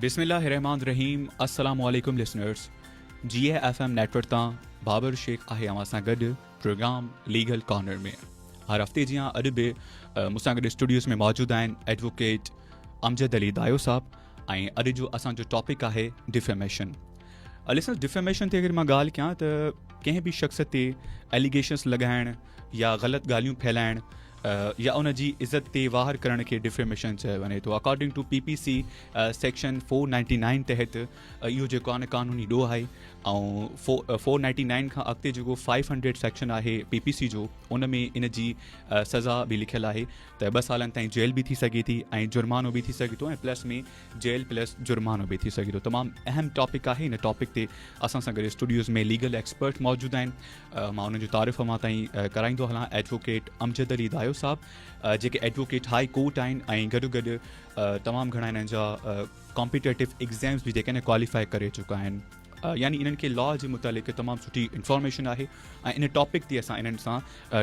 बिस्मिल्लाहिर्रहमानिर्रहीम। अस्सलाम वालेकुम लिसनर्स। GAFM नेटवर्क तां बाबर शेख आहे अवां सां गॾु प्रोग्राम लीगल कॉर्नर में। हर हफ़्ते जीअं अॼु बि मूंसां गॾु स्टूडियोज़ में मौजूदु आहिनि एडवोकेट अमजद अली दायो साहब ऐं अॼु जो असांजो टॉपिक आहे डिफेमेशन। लिसनर्स, डिफेमेशन ते अगरि मां ॻाल्हि कयां त कंहिं बि शख़्स ते एलिगेशन्स लॻाइण या ग़लति ॻाल्हियूं फैलाइण या उन जी इज़त ते वार करण खे डिफेमेशन चयो वञे थो। अकॉर्डिंग टू PPC सेक्शन 499 तहत इहो जेको आहे न क़ानूनी ॾोह आहे ऐं 499 खां अॻिते जेको 500 सेक्शन आहे PPC जो, उन में इन जी सज़ा बि लिखियलु आहे त 2 सालनि ताईं जेल बि थी सघे थी ऐं जुर्मानो बि थी सघे थो ऐं प्लस में जेल प्लस जुर्मानो बि थी सघे थो। तमामु अहम टॉपिक आहे। इन टॉपिक ते असां सां गॾु स्टूडियोज़ में लीगल एक्सपर्ट मौजूदु आहिनि। मां उन्हनि जो तारीफ़ मां ताईं कराईंदो हलां एडवोकेट अमजद अली दायो साहब, जेके एडवोकेट हाई कोर्ट आहिनि ऐं गॾो गॾु तमामु घणा हिननि जा कॉम्पिटेटिव एग्ज़ाम्स बि जेके क्वालिफाई करे चुका आहिनि। यानी इन्हनि खे लॉ जे मुतालिक़ तमामु सुठी इंफॉर्मेशन आहे ऐं इन टॉपिक ते असां इन्हनि सां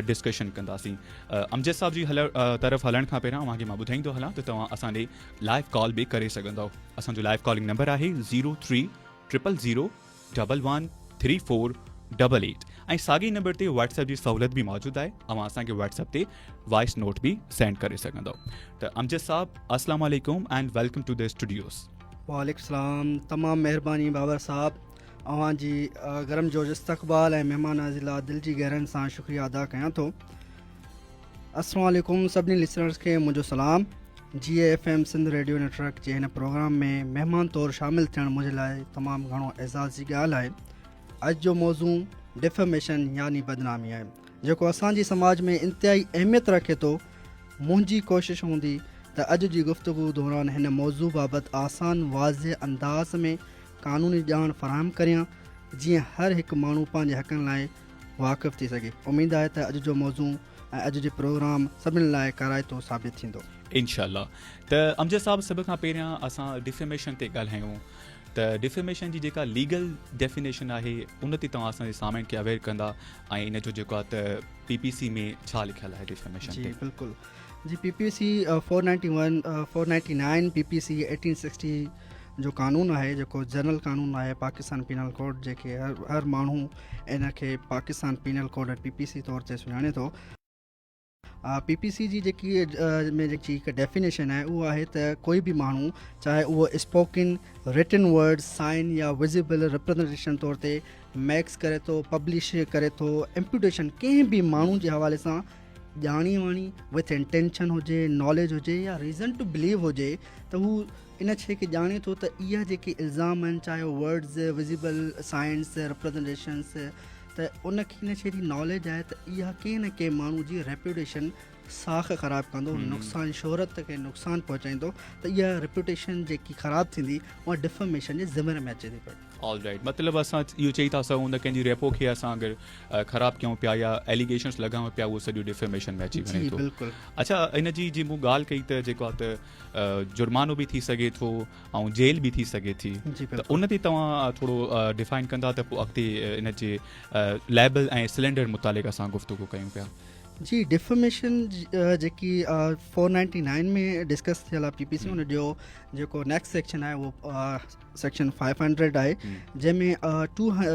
डिस्कशन कंदासीं। अमजद साहब जी तरफ़ हलण खां पहिरियां तव्हांखे मां ॿुधाईंदो हलां त तव्हां असांजे लाइव कॉल बि करे सघंदव। असांजो लाइव कॉलिंग नंबर आहे 0300013488 ऐं साॻी नंबर ते व्हाट्सएप जी सहूलियत बि मौजूदु आहे। अवां असांखे व्हाट्सएप ते वॉइस नोट बि सेंड करे सघंदव। त अमजद साहब, अस्सलाम वालेकुम and welcome to the studios. वालेकुम सलाम। तमामु महिरबानी बाबर साहब, अवां जी गरम जोश इस्तक़बाल ऐं महिमान लाइ दिलि जी गहरनि सां शुक्रिया अदा कयां थो। अस्सलाम वालेकुम सभिनी लिसनर्स खे मुंहिंजो सलाम। GAFM सिंध रेडियो नेटवर्क जे हिन प्रोग्राम में महिमान तौरु शामिलु थियणु मुंहिंजे लाइ तमामु घणो एज़ाज़ जी ॻाल्हि आहे। अॼु जो मौज़ू डिफेमेशन यानी बदनामी आहे, जेको असांजी समाज में इंतिहाई अहमियत रखे थो। मुंहिंजी कोशिशि हूंदी त अॼु जी गुफ़्तगू दौरान हिन मौज़ू बाबति आसान वाज़े अंदाज़ में क़ानूनी ॼाण फ़राहम करियां, जीअं हर हिकु माण्हू पंहिंजे हक़नि लाइ वाक़िफ़ु थी सघे। उमेदु आहे त अॼु जो मौज़ू ऐं अॼु जो प्रोग्राम सभिनी लाइ कराइतो साबित थींदो इंशाअल्लाह। त अमजद साहब, सभ खां पहिरियां असां डिफेमेशन ते ॻाल्हायूं त डिफेमेशन जी जेका लीगल डेफिनेशन आहे उन ते तव्हां असांजे साम्हूं खे अवेयर कंदा ऐं इन जो जेको आहे त PPC में छा लिखियलु आहे डिफेमेशन ते? जी बिल्कुलु जी। PPC 499 PPC 1860 जो कानून आहे, जेको जनरल कानून आहे पाकिस्तान पीनल कोड, जेके हर माण्हू इन खे पाकिस्तान पीनल कोड ऐं PPC तौर ते सुञाणे थो। PPC जी जेकी हिकु डेफिनेशन आहे उहा आहे त कोई बि माण्हू, चाहे उहो स्पोकन, रिटन वर्ड, साइन या विज़िबल रिप्रेजेंटेशन तौर ते मैक्स करे थो, पब्लिश करे थो, इम्प्यूटेशन कंहिं बि माण्हू जे हवाले सां ॼाणी वाणी विथ इंटेंशन हुजे, नॉलेज हुजे या रीज़न टू बिलीव हुजे, त हू इन शइ खे ॼाणे थो त इहा जेके इल्ज़ाम आहिनि, चाहे वर्ड्स, विज़िबल साइंस, रिप्रेजेंटेशन्स, त उनखे इन शइ जी नॉलेज आहे त इहा कंहिं न कंहिं माण्हू जी रेप्यूटेशन साख ख़राबु कंदो, नुक़सान, शोहरत खे नुक़सानु पहुचाईंदो, त इहा रेप्यूटेशन जेकी ख़राबु थींदी उहा डिफेमेशन जे ज़िम्मे में अचे थी पई। ऑल राइट, मतिलबु असां इहो चई था सघूं त कंहिंजी रेपो खे असां अगरि ख़राबु कयूं पिया या एलिगेशन्स लॻायूं पिया, उहो सॼो डिफेमेशन में अची वञे थो। बिल्कुलु। अच्छा, इन जी जीअं मूं ॻाल्हि कई त जेको आहे त जुर्मानो बि थी सघे थो ऐं जेल बि थी सघे थी, त उन ते तव्हां थोरो डिफाइन कंदा त पोइ अॻिते इन जे लेबल ऐं सिलेंडर मुतालिक़ असां गुफ़्तगू कयूं पिया। जी, डिफेमेशन जेकी 499 में डिस्कस थियल आहे PPC, हुन जो जेको नेक्स्ट सेक्शन आहे उहो सेक्शन 500 आहे, जंहिंमें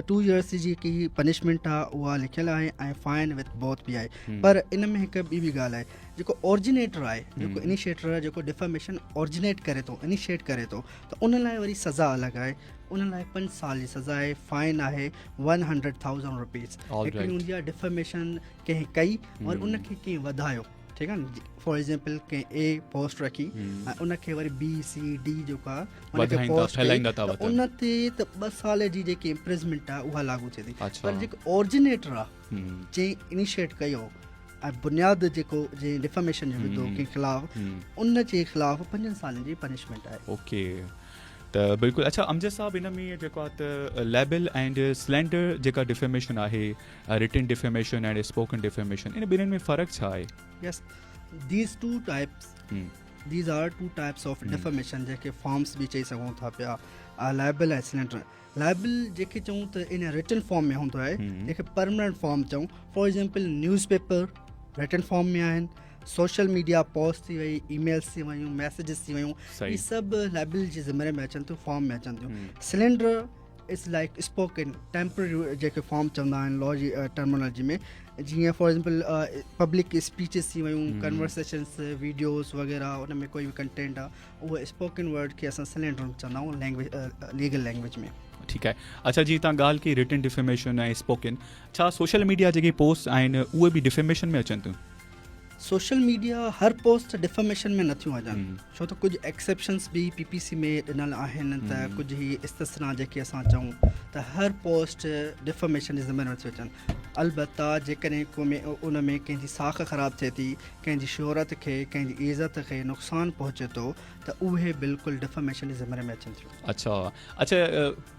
2 years जी जेकी पनिशमेंट आहे उहा लिखियलु आहे ऐं फाइन विथ बोथ बि आहे। पर इन में हिकु ॿी बि ॻाल्हि आहे, जेको ओरिजिनेटर आहे, जेको इनिशिएटर आहे, जेको डिफेमेशन ओरिजिनेट करे थो, इनिशिएट करे थो, त उन लाइ वरी सज़ा अलॻि आहे। उन लाइ 5 साल जी सज़ा आहे, फाइन आहे 100,000 रुपीज़। हिकिड़ी हूंदी आहे डिफेमेशन कंहिं कई और उनखे कंहिं वधायो, ठीकु आहे न। फॉर एग्ज़ाम्पल कंहिं A पोस्ट रखी ऐं उनखे वरी B C D जेका उनखे पोस्ट उन ते त 2 साल जी जेकी इम्प्रिजमेंट आहे उहा लागू थिए थी। पर जेको ओरिजिनेटर आहे, जंहिं इनिशिएट कयो ऐं बुनियादु जेको जंहिं डिफेमेशन जो विधो कंहिं ख़िलाफ़ु, उन जे ख़िलाफ़ु 5 सालनि जी पनिशमेंट आहे। ओके, त बिल्कुलु। अच्छा अमजद साहब, इन में जेको आहे त लेबल एंड सिलेंडर जेका डिफेमेशन आहे, written defamation and spoken defamation, इन ॿिन्हिनि में फ़र्क़ु छा आहे? Yes, these are two types of defamation, जेके फॉर्म्स बि चई सघूं था पिया, लेबल ऐं सिलेंडर। लेबल जेके चऊं त इन रिटन फॉर्म में हूंदो आहे, जेके परमानेंट फॉर्म चऊं, for example newspaper written form में आहिनि, सोशल मीडिया पोस्ट थी वई, ईमेल्स थी वयूं, मैसेजिस थी वयूं, सही। ये सभु लाइबिलिटी जे ज़िम्मे में अचनि थियूं, फॉर्म में अचनि थियूं। Cylinder is like spoken temporary जेके फॉर्म चवंदा आहिनि लॉ जी टर्मिनोलॉजी में, जीअं फॉर एग्ज़ाम्पल पब्लिक स्पीचिस थी वयूं, कन्वर्सेशन्स, वीडियोस वग़ैरह, उन में कोई बि कंटेंट आहे उहो स्पोकन वर्ड खे असां सिलेंडर चवंदा आहियूं लैंग्वेज लीगल लैंग्वेज में। ठीकु आहे। अच्छा जी, तव्हां ॻाल्हि कई रिटन डिफेमेशन ऐं स्पोकन, छा सोशल मीडिया जेकी पोस्ट आहिनि उहे बि डिफेमेशन में अचनि थियूं? सोशल मीडिया हर पोस्ट डिफेमेशन में नथियूं अचनि, छो त कुझु एक्सेप्शन्स बि PPC में ॾिनल आहिनि, त कुझु ही इस्तिस्ना जेके असां चऊं त हर पोस्ट डिफेमेशन जे ज़िम्मे नथियूं अचनि। अलबत्ता जेकॾहिं उन में कंहिंजी साख ख़राबु थिए थी, कंहिंजी शोहरत खे, कंहिंजी इज़त खे नुक़सानु पहुचे थो, त उहे बिल्कुलु डिफेमेशन जे ज़िम्मे में अचनि थियूं। अच्छा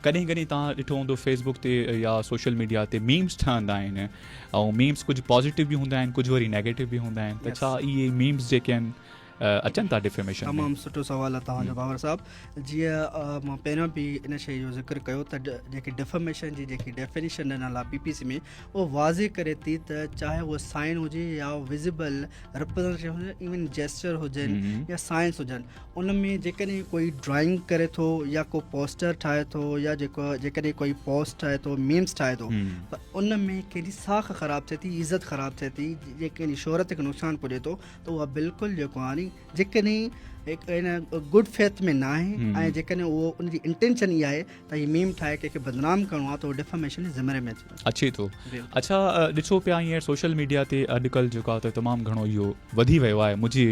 कॾहिं कॾहिं तव्हां ॾिठो हूंदो फेसबुक ते या सोशल मीडिया ते मीम्स ठहंदा आहिनि, ऐं मीम्स कुझु पॉज़िटिव बि हूंदा आहिनि, कुझु वरी नेगेटिव बि हूंदा आहिनि, त छा इहे मीम्स जेके आहिनि अचनि था डिफेमेशन में? तमामु सुठो सुवालु आहे तव्हांजो बाबर साहब। जीअं मां पहिरियों बि इन शइ जो ज़िक्र कयो त जेकी डिफेमेशन जी जेकी डेफिनेशन ॾिनल आहे PPC में, उहो वाज़े करे थी त चाहे उहो साइन हुजे या विज़िबल रिप्रेज़ेंटेशन हुजे, इवन जेस्चर हुजनि या साइंस हुजनि, उन में जेकॾहिं कोई ड्राइंग करे थो या को पोस्टर ठाहे थो या जेकॾहिं कोई पोस्ट ठाहे थो, मीम्स ठाहे थो, पर उन में कंहिंजी साख ख़राबु थिए थी, इज़त ख़राबु थिए थी, कंहिंजी शोहरत खे नुक़सानु पुॼे थो, त उहा बिल्कुलु जेको आहे जेकॾहिं हिकु इन गुड फेथ में न आहे ऐं जेकॾहिं उहो उनजी इंटेंशन इहा आहे त हीअ मीम ठाहे कंहिंखे बदनाम करिणो आहे, त उहो डिफेमेशन जे ज़िम्मे में अचे थो। अच्छा ॾिसो पिया हींअर सोशल मीडिया ते अॼुकल्ह जेको आहे त तमामु घणो इहो वधी वियो आहे मुंहिंजी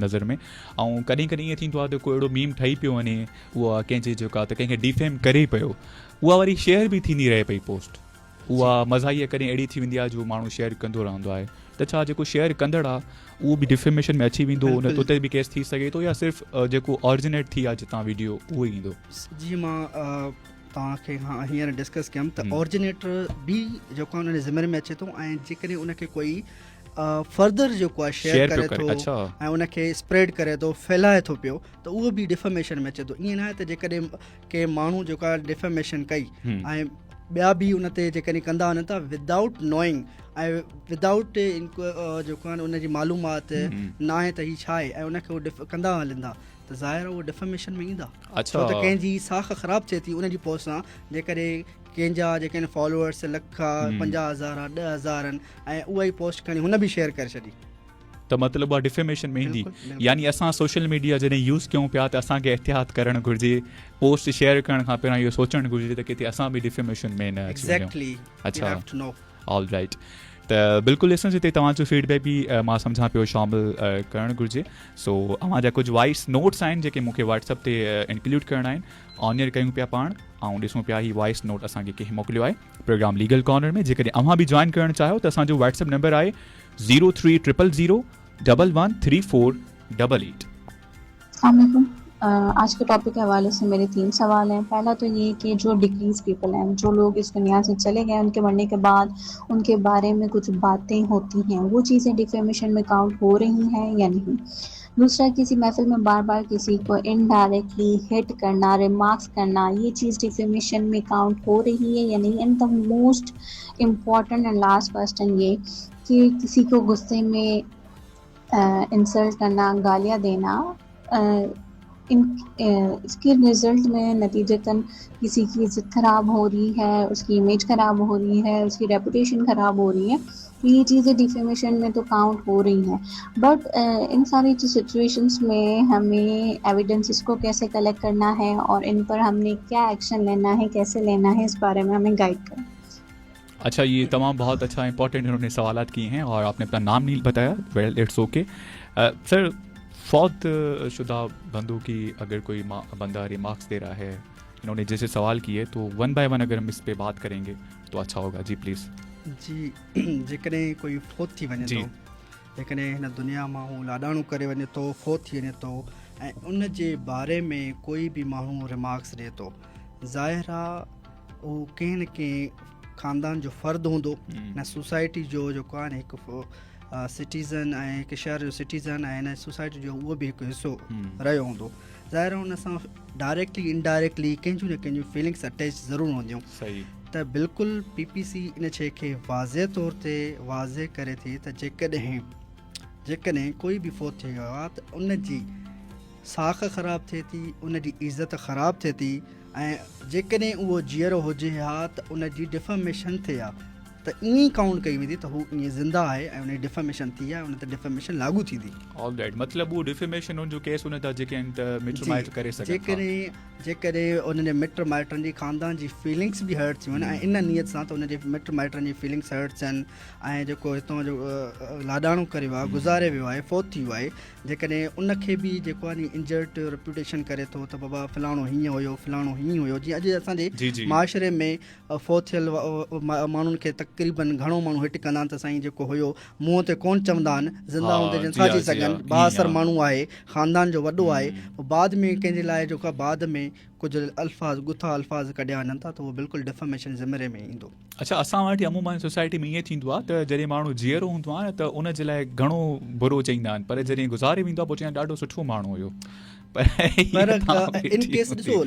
नज़र में, ऐं कॾहिं कॾहिं ईअं थींदो आहे त कोई अहिड़ो मीम ठही पियो वञे, उहा कंहिंजे जेको आहे त कंहिंखे डिफेम करे पियो, उहा वरी शेयर बि थींदी रहे पई पोस्ट, उहा मज़ाहीअ कॾहिं अहिड़ी थी वेंदी आहे जो माण्हू शेयर कंदो रहंदो आहे, त छा जेको शेयर कंदड़ आहे उहो बि डिफेमेशन में अची वेंदो, उन उते बि केस थी सघे थो, या सिर्फ़ु जेको ऑरिजिनेट थी आहे जितां वीडियो उहो ई ईंदो? जी मां तव्हांखे हींअर डिस्कस कयमि त ऑरिजिनेटर बि जेको आहे उन जे ज़िम्मे में अचे थो, ऐं जेकॾहिं उनखे कोई फर्दर जेको आहे शेयर करे थो ऐं उनखे स्प्रेड करे थो, फैलाए थो पियो, त उहो बि डिफेमेशन में अचे थो। ईअं न आहे त जेकॾहिं के माण्हू जेको आहे डिफेमेशन कई ऐं ॿिया बि उन ते जेकॾहिं कंदा वञनि था विदाउट नोइंग ऐं विदाउट जेको आहे उनजी मालूमात न आहे त हीअ छा आहे, ऐं उनखे उहो कंदा हलंदा, त ज़ाहिर आहे उहो डिफेमेशन में ईंदा। छो त कंहिंजी साख ख़राबु थिए थी उनजी पोस्ट सां, जेकॾहिं कंहिंजा जेके फॉलोअर्स 1,50,000 10,000 आहिनि ऐं उहा ई पोस्ट खणी हुन बि शेयर करे छॾी, त मतिलबु आहे डिफेमेशन में ईंदी। यानी असां सोशल मीडिया जॾहिं यूज़ कयूं पिया त असांखे एहतियात करणु घुरिजे, पोस्ट शेयर करण खां पहिरियों इहो सोचणु घुरिजे त किथे असां बि डिफेमेशन में न अची वञूं। अच्छा, ऑल राइट। त बिल्कुलु ॾिसण जिते तव्हांजो फीडबैक बि मां सम्झां पियो शामिल करणु घुरिजे। सो अव्हां जा कुझु वॉइस नोट्स आहिनि जेके मूंखे व्हाट्सअप ते इंक्लूड करणा आहिनि, ऑनियर कयूं पिया पाण, ऐं ॾिसूं पिया ही वॉइस नोट असांखे कंहिं मोकिलियो आहे प्रोग्राम लीगल कॉर्नर में। जेकॾहिं अव्हां बि जॉइन करणु चाहियो त असांजो व्हाट्सअप नंबर आहे 0300013488। आज के टॉपिक के हवाले से मेरे 3 सवाल हैं। पहला तो ये कि जो डिक्रीज पीपल हैं, जो लोग इस दुनिया से चले गए, उनके मरने के बाद उनके बारे में कुछ बातें होती हैं, वो चीज़ें डिफेमेशन में काउंट हो रही हैं या नहीं। दूसरा, किसी महफिल में बार बार किसी को इनडायरेक्टली हिट करना, रिमार्क्स करना, ये चीज़ डिफेमेशन में काउंट हो रही है या नहीं। And the most important and last question ये कि किसी को गुस्से में इंसल्ट करना, गालियाँ देना, इसके रिजल्ट में नतीजतन किसी की इज़्ज़त ख़राब हो रही है, उसकी इमेज ख़राब हो रही है, उसकी रेपुटेशन ख़राब हो रही है, तो ये चीज़ें डिफेमेशन में तो काउंट हो रही हैं। बट इन सारी सिचुएशंस में हमें एविडेंसेस को कैसे कलेक्ट करना है और इन पर हमने क्या एक्शन लेना है, कैसे लेना है, इस बारे में हमें गाइड करें। अच्छा, ये तमाम बहुत अच्छा इंपॉर्टेंट इन्होंने सवालात किए हैं और आपने अपना नाम नहीं बताया। वेल, इट्स ओके। सर, फौत शुदा बंदों की अगर कोई बंदा रिमार्क्स दे रहा है, इन्होंने जैसे सवाल किए, तो 1 बाय 1 अगर हम इस पे बात करेंगे तो अच्छा होगा। जी प्लीज़। जी, जेकॾहिं कोई फोत थी वञे थो, जेकॾहिं हिन दुनिया मां हू लाॾाणो करे वञे थो, फोत थी वञे थो, ऐं उन जे बारे में कोई बि माण्हू रिमार्क्स ॾिए थो, ज़ाहिर आहे उहो कंहिं न कंहिं ख़ानदान जो फ़र्दु हूंदो, न सोसाइटी जो जेको आहे न हिकु सिटीज़न ऐं हिकु शहर जो सिटीज़न ऐं हिन सोसाइटी जो उहो बि हिकु हिसो रहियो हूंदो। ज़ाहिर हुन सां डायरेक्टली इनडायरेक्टली कंहिंजूं न कंहिंजूं फीलिंग्स अटैच ज़रूरु हूंदियूं। सही। त बिल्कुलु PPC इन शइ खे वाज़े तौर ते वाज़े करे थी त जेकॾहिं जेकॾहिं कोई बि फोत थी वियो आहे त उन जी साख ख़राबु थिए थी, उन जी इज़त ख़राबु थिए थी, ऐं जेकॾहिं उहो जीअरो हुजे हा त उन जी डिफर्मेशन थिए हा, त ईअं ई काउंट कई वेंदी त हू ईअं ज़िंदा आहे ऐं उन जी डिफर्मेशन थी आहे, उन ते डिफर्मेशन लागू थींदी। ऑल राइट, मतिलबु उहो डिफेमेशन उन जो केस उन था जेके आहिनि त मिट माइट करे सघनि था। जेकॾहिं उन्हनि जे मिट माइटनि जी ख़ानदान जी फीलिंग्स बि हर्ट थी वञे ऐं इन नियत सां त उन जे मिट माइटनि जी फीलिंग्स हर्ट थियनि, ऐं जेको हितां जो लाॾाणो करे वियो आहे, गुज़ारे वियो आहे, फोत थी वियो आहे, जेकॾहिं उनखे बि जेको आहे नी इंजर्ड रेप्यूटेशन करे थो त बाबा फलाणो हीअं हुयो, फलाणो हीअं हुयो, जीअं अॼु असांजे माशरे में फोत थियल माण्हुनि खे तक़रीबन घणो माण्हू हिट कंदा आहिनि त साईं जेको हुयो मुंहं ते कोन चवंदा आहिनि, ज़िंदा हूंदे जिन था थी सघनि, बाअसर माण्हू आहे, ख़ानदान जो वॾो आहे, बाद में कंहिंजे लाइ जेको आहे बाद में कुझु अल्फाज़ ॻुथा अल्फाज़ कढिया वञनि था त उहो बिल्कुलु डिफर्मेशन ज़िमरे में ईंदो। अच्छा, असां वटि अमूमन सोसाइटी में ईअं थींदो आहे त जॾहिं माण्हू जीअरो हूंदो आहे न त उन जे लाइ घणो बुरो चईंदा आहिनि, पर जॾहिं गुज़ारे वेंदो आहे पोइ चवंदा ॾाढो सुठो माण्हू हुयो। पर इन केस ॾिसो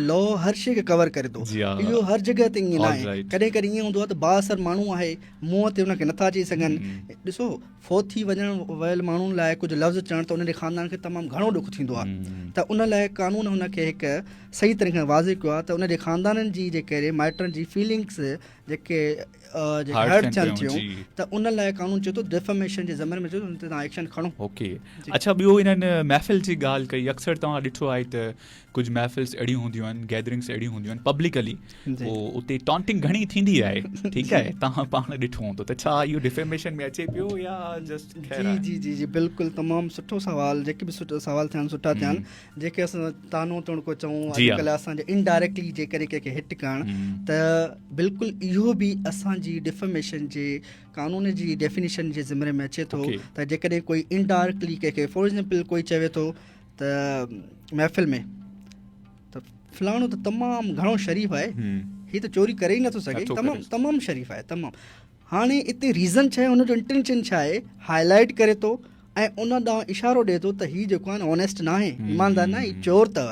लॉ हर शइ खे कवर करे थो, इहो हर जॻह ते ईअं न आहे, कॾहिं कॾहिं ईअं हूंदो आहे त बाअसर माण्हू आहे, मुंहं ते हुनखे नथा अची सघनि। ॾिसो फोत थी वञण वियल माण्हुनि लाइ कुझु लफ़्ज़ चवण त उनजे ख़ानदान खे तमामु घणो ॾुख थींदो आहे, त उन लाइ कानून हुनखे हिकु सही तरीक़े सां वाज़े कयो आहे त उनजे ख़ानदाननि जी जेके माइटनि जी फीलिंग्स जेके हर्ट थियनि थियूं त उन लाइ कानून चए थो डिफर्मेशन जे ज़मन में चए थो उन ते तव्हां एक्शन खणो। ओके, अच्छा, ॿियो हिननि महफ़िल जी ॻाल्हि कई, अक्सर तव्हां ॾिठो आहे त कुझु महफ़िल्स अहिड़ियूं हूंदियूं आहिनि, गैदरिंग्स अहिड़ियूं हूंदियूं आहिनि पब्लिकली, उते टॉन्टिंग घणी थींदी आहे, ठीकु आहे, तव्हां पाण ॾिठो हूंदो, त छा इहो डिफेमेशन में अचे पियो या जस्ट? जी जी जी बिल्कुलु, तमामु सुठो सवाल, जेके बि सवाल थियनि सुठा थियनि, जेके असां तानो तुणको चऊं अॼुकल्ह असांजे इनडायरेक्टली जेकॾहिं कंहिंखे हिट करणु, त बिल्कुलु इहो बि असांजी डिफर्मेशन जे कानून जी डेफिनेशन जे ज़िमरे में अचे थो, त जेकॾहिं कोई इनडायरेक्टली कंहिंखे फॉर एग्ज़ाम्पल कोई चवे थो त महफ़िल में त फलाणो त तमामु घणो शरीफ़ आहे, हीअ त चोरी करे ई नथो सघे, तमामु शरीफ़ आहे, तमामु। हाणे हिते रीज़न छा आहे, हुनजो इंटेंशन छा आहे, हाईलाइट करे थो ऐं उन ॾांहुं इशारो ॾिए थो त हीअ जेको आहे न ऑनेस्ट न आहे, ईमानदार न आहे, हीअ चोर अथव,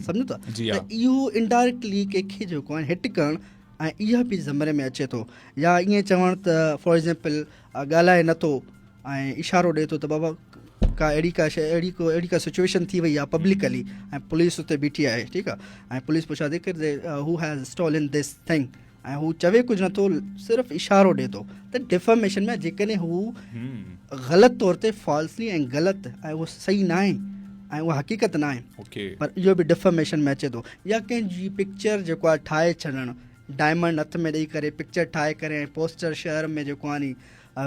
सम्झो था, त इहो इनडायरेक्टली कंहिंखे जेको आहे हिट करणु ऐं इहा बि ज़मरे में अचे थो, या ईअं चवणु त फॉर एग्ज़ाम्पल ॻाल्हाए नथो ऐं इशारो ॾिए थो त बाबा का अहिड़ी का शइ अहिड़ी का सिचुएशन थी वई आहे पब्लिकली ऐं पुलिस उते बीठी आहे, ठीकु आहे, ऐं पुलिस पुछा थी कि हू हैज़ स्टोलन दिस थिंग, ऐं हू चवे कुझु नथो, सिर्फ़ु इशारो ॾिए थो, त डिफर्मेशन में जेकॾहिं हू ग़लति तौर ते फॉल्सली ऐं ग़लति ऐं उहो सही न आहे ऐं उहा हक़ीक़त न आहे, पर इहो बि डिफर्मेशन में अचे थो। या कंहिंजी पिक्चर जेको आहे ठाहे छॾणु, डायमंड हथ में ॾेई करे पिक्चर ठाहे करे ऐं पोस्टर शहर में जेको आहे नी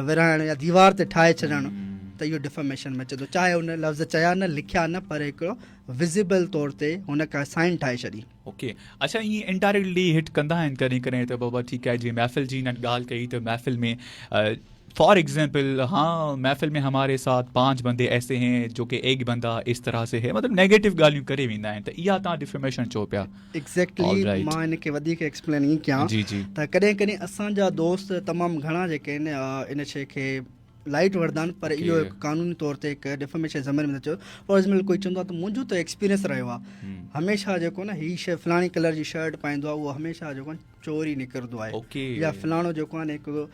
विराइणु या दीवार ते ठाहे छॾणु, त इहो डिफर्मेशन में अचे थो, चाहे हुन लफ़्ज़ चया न, लिखिया न, पर हिकिड़ो विज़िबल तौर ते हुन का साइन ठाहे छॾी। ओके, अच्छा, ईअं इनडायरेक्टली हिट कंदा आहिनि कॾहिं कॾहिं त बाबा ठीकु आहे, जीअं महफ़िल जी हिन ॻाल्हि कई त महफ़िल में फॉर एग्जाम्पल, हाँ महफिल में हमारे साथ 5 बंदे ऐसे हैं जो कि एक बंदा इस तरह से है, मतलब नेगेटिव ॻाल्हियूं करे वेंदा आहिनि, त इहा तव्हां डिफर्मेशन चओ पिया। एक्ज़ैक्टली, मां हिनखे वधीक एक्सप्लेन ईअं कयां त कॾहिं कॾहिं असांजा दोस्त तमामु घणा जेके आहिनि इन शइ खे लाइट वठंदा आहिनि, पर इहो कानूनी तौर ते हिकु डिफर्मेशन ज़मन में चयो। फॉर एग्ज़ाम्पल कोई चवंदो आहे त मुंहिंजो त एक्सपीरियंस रहियो आहे, हमेशह जेको न हीअ शइ फलाणी कलर जी शर्ट पाईंदो आहे, उहो हमेशह जेको चोरी निकिरंदो आहे, या फलाणो जेको आहे न हिकिड़ो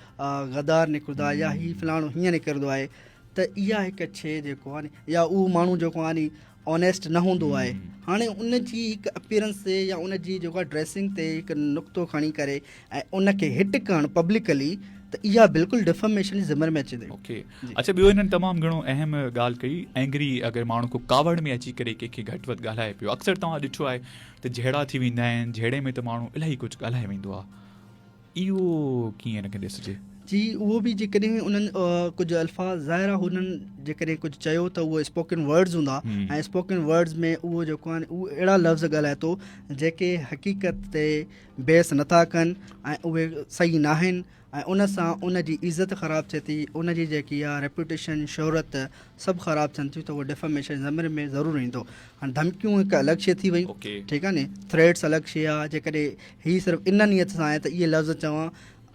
गदार निकिरंदो आहे, या हीअ फलाणो हीअं निकिरंदो आहे, त इहा हिकु शइ जेको आहे न, या उहो माण्हू जेको आहे नी ऑनेस्ट न हूंदो आहे। हाणे उन जी हिकु अपीयरेंस ते या उन जी जेको आहे ड्रेसिंग ते हिकु नुक़्तो खणी करे ऐं उनखे हिट करणु पब्लिकली, त इहा बिल्कुलु डिफर्मेशन जी ज़िमरे में अचे थी। ओके, अच्छा, ॿियो हिननि तमामु घणो अहम ॻाल्हि कई, एंग्री अगरि माण्हू को कावड़ में अची करे कंहिंखे घटि वधि ॻाल्हाए पियो, अक्सर तव्हां ॾिठो आहे त जहिड़ा थी वेंदा आहिनि, जहिड़े में त माण्हू इलाही कुझु ॻाल्हाए वेंदो आहे, इहो कीअं हिनखे ॾिसिजे? जी, उहो बि जेकॾहिं उन्हनि कुझु अल्फाज़ ज़ाहिरा हुननि जेकॾहिं कुझु चयो त उहे स्पोकन वर्ड्स हूंदा, ऐं स्पोकन वर्ड्स में उहो जेको आहे उहो अहिड़ा लफ़्ज़ ॻाल्हाए थो जेके हक़ीक़त ते बहस नथा कनि ऐं उहे सही न आहिनि, ऐं उन सां उन जी इज़त ख़राबु थिए थी, उन जी जेकी आहे रेप्यूटेशन, शोहरत सभु ख़राबु थियनि थियूं, त उहो डिफर्मेशन ज़मरे में ज़रूरु ईंदो। हाणे धमकियूं हिकु अलॻि शइ थी वई, ठीकु आहे नी, थ्रेट्स अलॻि शइ आहे, जेकॾहिं हीअ सिर्फ़ु इन नियत सां आहे त इहे लफ़्ज़ चवां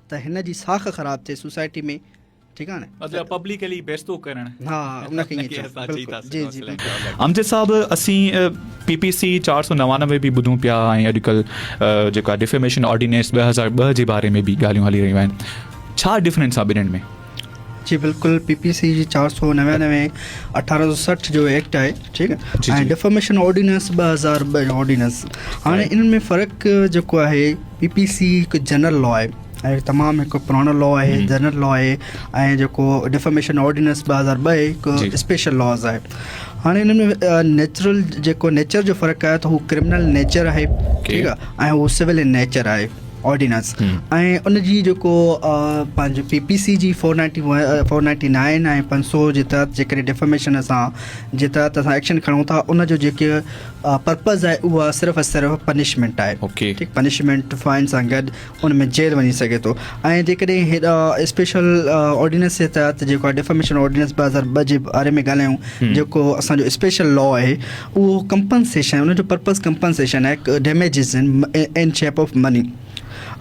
त हिन जी साख ख़राबु थिए सोसाइटी में, ठीकु आहे न, मतलब पब्लिकली बेस्तो करणु, हा उनखे अमजद साहब, असीं PPC 499 बि ॿुधूं पिया, ऐं अॼुकल्ह जेका डिफेमेशन ऑर्डिनेंस 2002 जे बारे में बि ॻाल्हियूं हली रहियूं आहिनि, छा डिफरेंस आहे ॿिन्हिनि में? जी बिल्कुलु PPC जी 499 1860 जो एक्ट आहे, ठीकु जी, आहे, ऐं जी। Deformation ordinance 2002 ordinance. हाणे इन्हनि में फ़र्क़ु जेको आहे, PPC हिकु जनरल लॉ आहे ऐं तमामु हिकु पुराणो लॉ आहे, जनरल लॉ आहे, ऐं जेको डिफॉर्मेशन ऑर्डिनेंस 2002 हिकु जी। स्पेशल लॉज़ आहे। हाणे इन्हनि में नेचुरल जेको नेचर जो फ़र्क़ु आहे त हू क्रिमिनल नेचर आहे, ठीकु आहे, ऐं हू सिविल इन नेचर आहे ऑर्डिनेंस। ऐं उनजी जेको पंहिंजो PPC जी 499 ऐं 500 जे तहत जेकॾहिं डिफॉर्मेशन जे तहत असां एक्शन खणूं था, उनजो जेके पर्पज़ आहे उहा सिर्फ़ु पनिशमेंट आहे, ओके। ठीकु, पनिशमेंट फाइन सां गॾु उन में जेल वञी सघे थो। ऐं जेकॾहिं हेॾा स्पेशल ऑर्डिनेंस जे तहत जेको आहे डिफॉर्मेशन ऑर्डिनेंस 2002 जे बारे में ॻाल्हायूं, जेको असांजो स्पेशल लॉ आहे, उहो कंपनसेशन, उनजो पर्पज़ कंपनसेशन आहे, डैमेजिस इन शेप ऑफ मनी।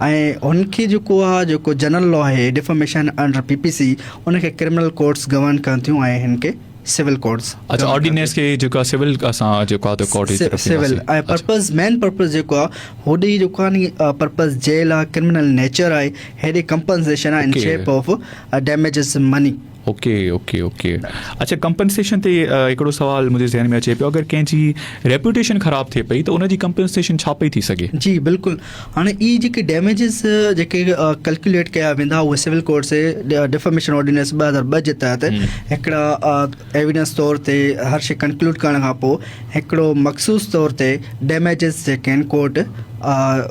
ऐं हुनखे जेको आहे, जेको जनरल लॉ आहे डिफॉर्मेशन अंडर PPC, उनखे क्रिमिनल कोर्ट्स गवर्न कनि थियूं ऐं हिन खे सिविल कोर्ट्स। अच्छा, ऑर्डिनेंस खे जेको आहे सिविल असां जेको आहे कोर्ट सिविल ऐं पर्पज़, मेन पर्पज़ जेको आहे होॾे जेको आहे नी पर्पज़ जेल आहे, क्रिमिनल नेचर आहे, हेॾे कंपनसेशन आहे in shape of damages money. Okay okay okay. अच्छा, कंपनसेशन ते हिकिड़ो सुवाल मुंहिंजे ज़हन में अचे पियो, अगरि कंहिंजी रेप्यूटेशन ख़राबु थिए पई त उनजी कंपनसेशन छा पई थी सघे? जी बिल्कुलु। हाणे इहे जेके डैमेजिस जेके कैलकुलेट कया वेंदा उहे सिविल कोर्ट से डिफॉर्मेशन ऑर्डिनेंस 2002 जे तहत हिकिड़ा एविडेंस तौर ते हर शइ कंक्लूड करण खां पोइ हिकिड़ो मखसूस तौर ते डैमेजिस जेके आहिनि कोर्ट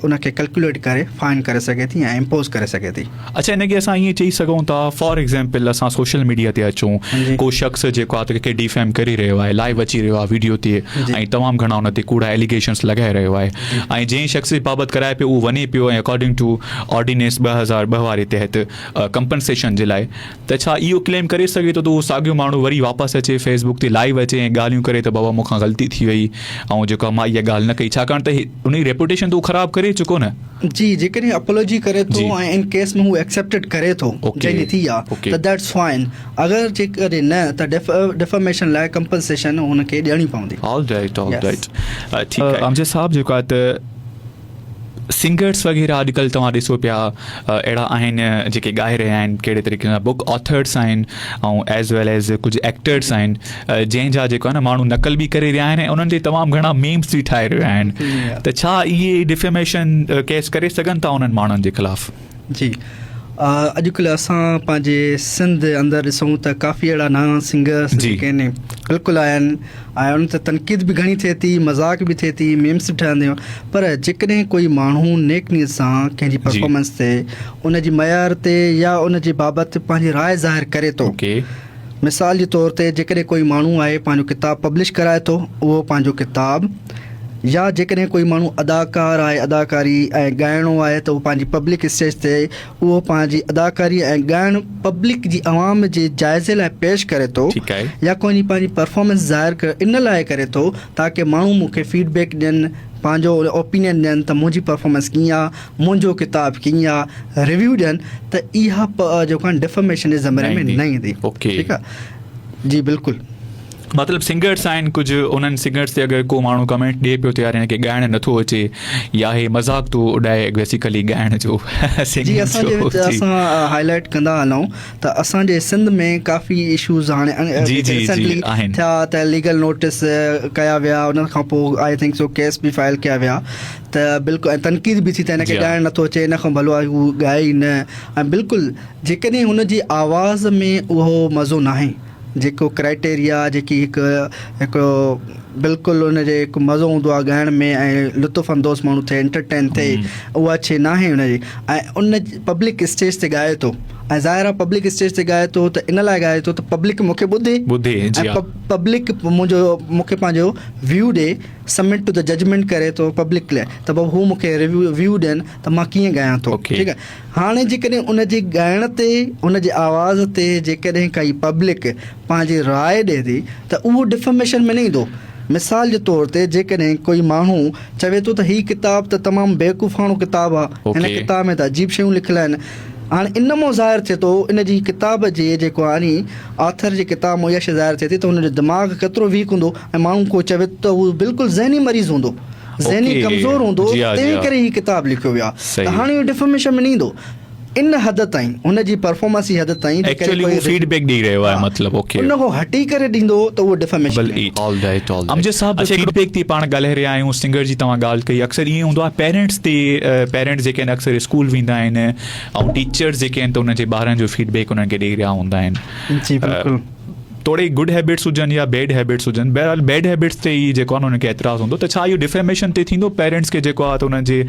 उनखे कैलकुलेट करे फाइन करे सघे थी ऐं इम्पोज करे सघे थी। अच्छा, इनखे असां ईअं चई सघूं था, फॉर एग्ज़ाम्पल असां सोशल मीडिया ते अचूं, को शख़्स जेको आहे त कंहिंखे डिफेम करे रहियो आहे, लाइव अची रहियो आहे वीडियो ते, ऐं तमामु घणा हुन ते कूड़ा एलिगेशन्स लॻाए रहियो आहे, ऐं जंहिं शख़्स जे बाबति कराए पियो उहो वञे पियो ऐं अकॉर्डिंग टू ऑर्डिनेंस 2002 वारे तहत कंपनसेशन जे लाइ, त छा इहो क्लेम करे सघे थो त उहो साॻियो माण्हू वरी वापसि अचे फेसबुक ते लाइव अचे ऐं ॻाल्हियूं करे त बाबा मूंखां ग़लती थी वई ऐं जेको मां इहा ॻाल्हि न कई, छाकाणि त उनजी रेप्यूटेशन त ख़राबु करे चुको न? जी, जेकॾहिं अपॉलोजी करे थो ऐं इन केस में हू एक्सेप्टेड करे थो जंहिंजी थी आहे त दैट्स फाइन। अगरि जेकॾहिं न त डिफॉर्मेशन लाइ कंपनसेशन हुनखे ॾियणी पवंदी। All right all right. ठीकु आहे अमजद साहब, जेको आहे त सिंगर्स वग़ैरह अॼुकल्ह तव्हां ॾिसो पिया अहिड़ा आहिनि जेके ॻाए रहिया आहिनि, कहिड़े तरीक़े सां बुक ऑथर्स आहिनि ऐं एज़ वेल एज़ कुझु एक्टर्स आहिनि जंहिंजा जेको आहे न माण्हू नकल बि करे रहिया आहिनि ऐं उन्हनि ते तमामु घणा मीम्स बि ठाहे रहिया आहिनि, त छा इहे डिफेमेशन केस करे सघनि था उन्हनि माण्हुनि जे ख़िलाफ़? जी, अॼुकल्ह असां पंहिंजे सिंध अंदरि ॾिसूं त काफ़ी अहिड़ा नवां सिंगर्स जेके आहिनि बिल्कुलु आहिनि ऐं उन ते तनक़ीद बि घणी थिए थी, मज़ाक बि थिए थी, मीम्स बि ठहंदियूं, पर जेकॾहिं कोई माण्हू नेक नीयत सां कंहिंजी परफॉर्मेंस ते, उनजी मयार ते या उनजे बाबति पंहिंजी राय ज़ाहिर करे थो, मिसाल जे तौर ते जेकॾहिं कोई माण्हू आहे पंहिंजो किताबु पब्लिश कराए थो, उहो पंहिंजो किताबु, या जेकॾहिं कोई माण्हू अदाकार आहे, अदाकारी ऐं ॻाइणो आहे त उहो पंहिंजी पब्लिक स्टेज ते उहो पंहिंजी अदाकारी ऐं ॻाइणु पब्लिक जी आवाम जे जाइज़े लाइ पेश करे थो, या कोई पंहिंजी परफॉर्मेंस ज़ाहिर करे इन लाइ करे थो ताकी माण्हू मूंखे फीडबैक ॾियनि, पंहिंजो ओपिनियन ॾियनि त मुंहिंजी परफॉर्मेंस कीअं आहे, मुंहिंजो किताबु कीअं आहे, रिव्यू ॾियनि, त इहा जेको आहे डिफॉर्मेशन जे ज़मरे में न ईंदी। ठीकु आहे जी, बिल्कुलु। मतिलबु सिंगर्स आहिनि कुझु, उन्हनि सिंगर्स ते अगरि को माण्हू कमेंट ॾिए पियो त यार हिनखे ॻाइणु नथो अचे या हे मज़ाक थो उॾाए बेसिकली ॻाइण जो, जी असांजे विच असां हाईलाइट कंदा हलूं त असांजे सिंध में काफ़ी इशूज़ हाणे रिसेंटली थिया त लीगल नोटिस कया विया, उन खां पोइ आई थिंक सो केस बि फाइल कया विया, त बिल्कुलु ऐं तनक़ीद बि थी त हिनखे ॻाइणु नथो अचे, इन खां भलो आहे हू ॻाए ई न। ऐं बिल्कुलु जेकॾहिं हुनजी आवाज़ में उहो मज़ो नाहे, जेको क्राइटेरिया जेकी हिकिड़ो बिल्कुलु हुनजे हिकु मज़ो हूंदो आहे ॻाइण में ऐं लुत्फ़ अंदोज़ माण्हू थिए, एंटरटेन थिए, उहा शइ नाहे हुनजी, ऐं उन पब्लिक स्टेज ते ॻाए थो ऐं ज़ाहिर आहे पब्लिक स्टेज ते ॻाए थो त इन लाइ ॻाए थो त पब्लिक मूंखे ॿुधे ऐं पब्लिक मूंखे पंहिंजो व्यू ॾे, सबमिट टू द जजमेंट करे थो पब्लिक लाइ, त पोइ हू मूंखे व्यू ॾियनि त मां कीअं ॻायां थो। ठीकु आहे, हाणे जेकॾहिं उनजे ॻाइण ते, उनजे आवाज़ ते जेकॾहिं काई पब्लिक पंहिंजी राय ॾिए थी त उहो डिफॉर्मेशन में न ईंदो। मिसाल जे तौर ते जेकॾहिं कोई माण्हू चवे थो त हीउ किताबु त तमामु बेवकूफ़ाणो किताबु आहे, हिन किताब में त अजीब शयूं लिखियलु आहिनि, हाणे इन मां ज़ाहिर थिए थो इन जी किताब जे जेको आहे नी ऑथर जी किताब मां इहा शइ ज़ाहिर थिए थी त हुनजो दिमाग़ केतिरो वीक हूंदो, ऐं माण्हू को चवे त उहो बिल्कुलु ज़हनी मरीज़ हूंदो, ज़हनी कमज़ोर हूंदो, तंहिं करे हीअ किताबु लिखियो वियो आहे, त हाणे इहो डिफॉर्मेशन में न ईंदो। इन हद ताईं हुनजी परफॉर्मेंस जी हद ताईं एक्चुअली वो फीडबैक ॾेई रहियो आहे मतलब ओके उन खां हटी करे ॾींदो त उहो डिफेमेशन ऑल राइट अमजद साहब फीडबैक ते पाण ॻाल्हाए रहिया आहियूं सिंगर जी तव्हां ॻाल्हि कई अक्सर ईअं हूंदो आहे पेरेंट्स ते पेरेंट्स जेके आहिनि अक्सर स्कूल वेंदा आहिनि ऐं टीचर्स जेके आहिनि त उन्हनि जे ॿारनि जो फीडबैक उन्हनि खे ॾेई रहिया हूंदा आहिनि जी बिल्कुलु थोरे गुड हैबिट्स हुजनि या बैड हैबिट्स हुजनि बहरहाल बैड हैबिट्स ते ई जेको आहे न हुनखे एतिराज़ु हूंदो त छा इहो डिफेमेशन ते थींदो पेरेंट्स खे जेको आहे त उन्हनि जे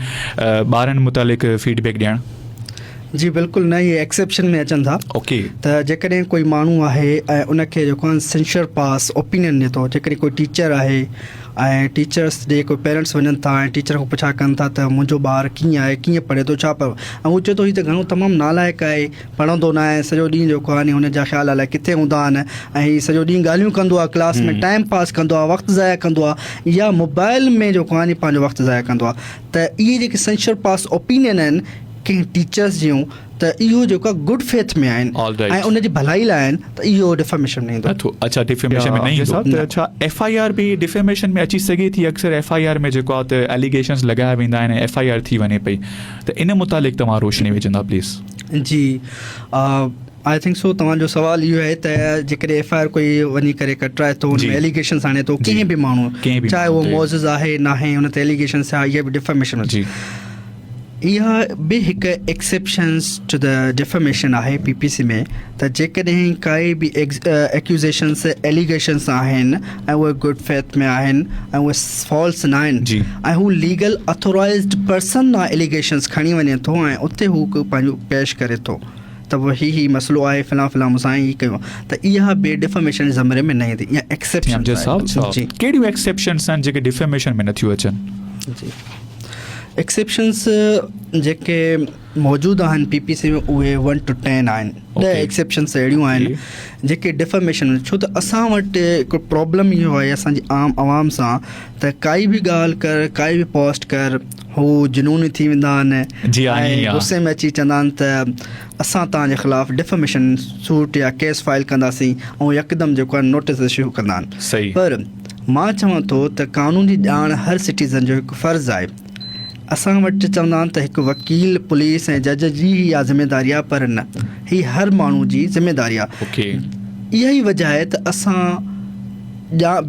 ॿारनि मुतालिक़ फीडबैक ॾियणु जी बिल्कुलु न इहे एक्सेप्शन में अचनि था ओके त जेकॾहिं कोई माण्हू आहे ऐं उनखे जेको आहे सेंशर पास ओपिनियन ॾिए थो जेकॾहिं कोई टीचर आहे ऐं टीचर्स ॾे कोई पेरेंट्स वञनि था ऐं टीचर खां पुछा कनि था त मुंहिंजो ॿारु कीअं आहे कीअं पढ़े थो छा पियो ऐं हू चए थो हीअ त घणो तमामु नालाइक़ आहे पढ़ंदो न आहे सॼो ॾींहुं जेको आहे हुनजा ख़्याल अलाए किथे हूंदा आहिनि ऐं हीअ सॼो ॾींहुं ॻाल्हियूं कंदो आहे क्लास में टाइम पास कंदो आहे वक़्तु ज़ाया कंदो आहे या मोबाइल में जेको आहे पंहिंजो वक़्तु ज़ाया कंदो आहे त इहे जेके सेंशर पास ओपिनियन आहिनि कंहिं टीचर्स जूं त इहो जेको आहे गुड फेथ में आहिनि ऐं उनजी भलाई लाइ आहिनि त इहो डिफेमेशन में ईंदो अच्छा डिफेमेशन में न ईंदो त छा FIR बि डिफेमेशन में अची सघे थी अक्सर FIR में जेको आहे त एलिगेशन्स लॻाया वेंदा आहिनि FIR थी वञे पई त इन मुतालिक़ तव्हां रोशनी विझंदा please ji I think so तव्हांजो सुवाल इहो आहे त जेकॾहिं FIR कोई वञी करे कटराए थो हुन में एलिगेशन्स आणे थो कंहिं बि माण्हू चाहे उहो मोज़िज़ आहे न आहे हुन ते एलिगेशन्स आहे इहा बि डिफेमेशन जी इहा बि हिकु एक्सेप्शन्स टू द डिफेमेशन आहे PPC में त जेकॾहिं काई बि एक्यूज़ेशन्स एलिगेशन्स आहिनि ऐं उहे गुड फेथ में आहिनि ऐं उहे फॉल्स न आहिनि ऐं हू लीगल अथोराइज़्ड पर्सन आहे एलिगेशन्स खणी वञे थो ऐं उते हू पंहिंजो पेश करे थो त उहो ही मसइलो आहे फिलहाल मूंसां ई कयो त इहा बि डिफेमेशन ज़मरे में न ईंदी इहा एक्सेप्शन जी कहिड़ियूं एक्सेप्शन्स आहिनि जेके डिफेमेशन में नथियूं अचनि जी एक्सेप्शन्स जेके मौजूदु आहिनि PPC में उहे 1 to 10 आहिनि 10 एक्सेप्शन्स अहिड़ियूं आहिनि जेके डिफेमेशन छो त असां वटि हिकु प्रॉब्लम इहो आहे असांजी आम आवाम सां त काई बि ॻाल्हि कर काई बि पोस्ट कर हू जुनून थी वेंदा आहिनि ऐं गुस्से में अची चवंदा आहिनि त असां तव्हांजे ख़िलाफ़ु डिफेमेशन सूट या केस फाइल कंदासीं ऐं यकदमि जेको आहे नोटिस इशू कंदा आहिनि पर मां चवां थो त कानून जी ॼाण हर सिटीज़न जो हिकु फ़र्ज़ु आहे असां वटि चवंदा आहिनि त हिकु वकील पुलिस ऐं जज जी इहा ज़िमेदारी आहे पर न हीअ हर माण्हू जी ज़िमेदारी आहे इहा ई वजह आहे त असां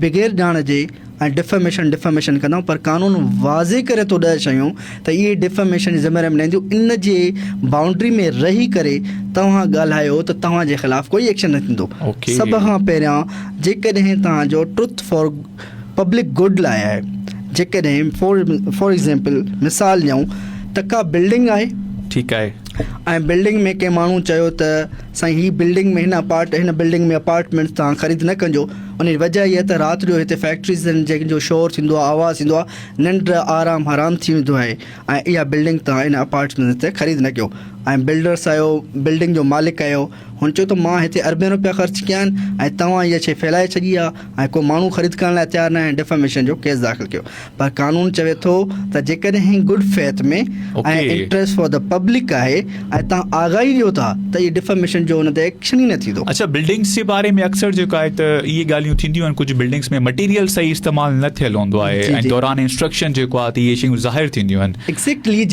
बग़ैर ॼाण जे ऐं डिफेमेशन कंदा आहियूं पर कानून वाज़े करे थो ॾह शयूं त इहे डिफेमेशन जी ज़िमेदारी में ईंदियूं इन जे बाउंड्री में रही करे तव्हां ॻाल्हायो त तव्हांजे ख़िलाफ़ु कोई एक्शन न थींदो सभ खां पहिरियां जेकॾहिं तव्हांजो ट्रुथ फॉर पब्लिक गुड लाइ आहे जेकॾहिं फॉर एग्ज़ाम्पल मिसाल ॾियूं त का बिल्डिंग आहे ठीकु आहे ऐं बिल्डिंग में कंहिं माण्हू चयो त साईं ही बिल्डिंग में हिन बिल्डिंग में अपार्टमेंट्स तव्हां ख़रीद न कजो उन जी वजह इहा त राति जो हिते फैक्ट्रीज़ आहिनि जंहिंजो शोर थींदो आहे आवाज़ु थींदो आहे निंड आराम हराम थी वेंदो आहे ऐं इहा बिल्डिंग तव्हां इन अपार्टमेंट ते ख़रीद न कयो ऐं बिल्डर्स आयो बिल्डिंग जो मालिक आयो हुन चयो त मां हिते अरबनि रुपया ख़र्चु कया आहिनि ऐं तव्हां इहा शइ फैलाए छॾी आहे ऐं को माण्हू ख़रीद करण लाइ तयारु न आहे डिफेमेशन जो केस दाख़िल कयो पर कानून चवे थो त जेकॾहिं गुड फेथ में ऐं इंट्रस्ट फॉर द पब्लिक आहे ऐं तव्हां आगाही ॾियो था त इहा डिफेमेशन जो हुन ते एक्शन ई न थींदो अच्छा बिल्डिंग्स जे बारे में अक्सर जेको आहे त इहे ॻाल्हियूं थींदियूं आहिनि कुझु बिल्डिंग्स में मटीरियल सही इस्तेमालु न थियल हूंदो आहे ऐं दौरान इंस्ट्रक्शन जेको आहे त इहे शयूं ज़ाहिर थींदियूं आहिनि एक्ज़ैक्टली